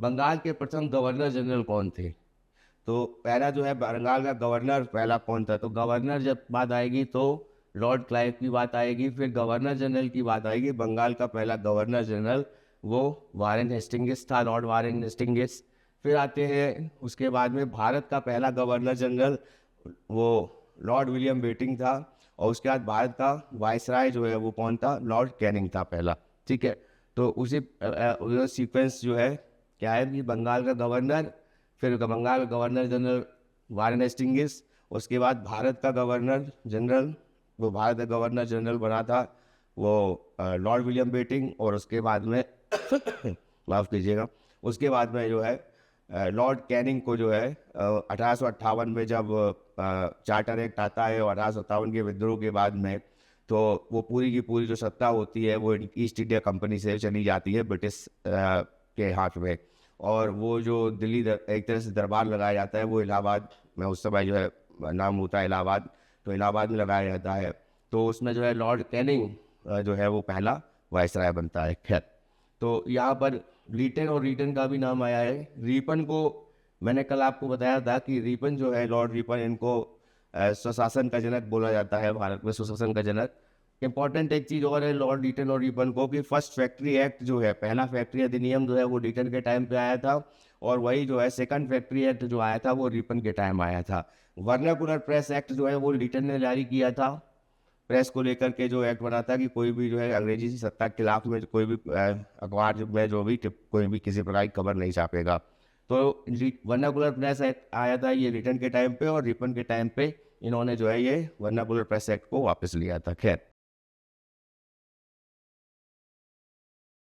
बंगाल के प्रथम governor general कौन थे? तो पहला जो है बंगाल का गवर्नर पहला कौन था? तो गवर्नर जब बात आएगी तो लॉर्ड क्लाइव की बात आएगी, फिर गवर्नर जनरल की बात आएगी। बंगाल का पहला गवर्नर जनरल वो वारेन हेस्टिंग्स था, लॉर्ड वारेन हेस्टिंग्स। फिर आते हैं उसके बाद में भारत का पहला गवर्नर जनरल वो लॉर्ड विलियम बेटिंग था। और उसके बाद भारत का वायसराय जो है वो कौन था? लॉर्ड कैनिंग था पहला। ठीक है, तो उसी सीक्वेंस जो है क्या है कि बंगाल का गवर्नर, फिर बंगाल का गवर्नर जनरल वारेन हेस्टिंग्स, उसके बाद भारत का गवर्नर जनरल, वो भारत का गवर्नर जनरल बना था वो लॉर्ड विलियम बेटिंग। और उसके बाद में माफ़ कीजिएगा, उसके बाद में जो है लॉर्ड कैनिंग को जो है 1858 में जब चार्टर एक्ट आता है और 1857 के विद्रोह के बाद में, तो वो पूरी की पूरी जो सत्ता होती है वो ईस्ट इंडिया कंपनी से चली जाती है ब्रिटिश के हाथ में। और वो जो दिल्ली एक तरह से दरबार लगाया जाता है वो इलाहाबाद में उस समय जो है नाम होता है इलाहाबाद, तो इलाहाबाद में लगाया जाता है। तो उसमें जो है लॉर्ड कैनिंग जो है वो पहला वायसराय बनता है। खैर, तो यहाँ पर रीटन और रीटन का भी नाम आया है। रीपन को मैंने कल आपको बताया था कि रीपन जो है लॉर्ड रीपन, इनको स्वशासन का जनक बोला जाता है, भारत में स्वशासन का जनक। इंपॉर्टेंट एक चीज़ और है लॉर्ड रीटन और रीपन को कि फर्स्ट फैक्ट्री एक्ट जो है, पहला फैक्ट्री अधिनियम जो है वो रीटन के टाइम पे आया था। और वही जो है सेकंड फैक्ट्री एक्ट जो आया था वो रीपन के टाइम आया था। वर्नाकुलर प्रेस एक्ट जो है वो रीटन ने जारी किया था। प्रेस को लेकर के जो एक्ट बना था कि कोई भी जो है अंग्रेजी की सत्ता के खिलाफ में कोई भी अखबार में जो भी कोई भी किसी प्रकार की खबर नहीं छापेगा। तो वर्नाकुलर प्रेस एक्ट आया था ये रिटर्न के टाइम पे, और रिपन के टाइम पे इन्होंने जो है ये वर्नाकुलर प्रेस एक्ट को वापस लिया था। खैर,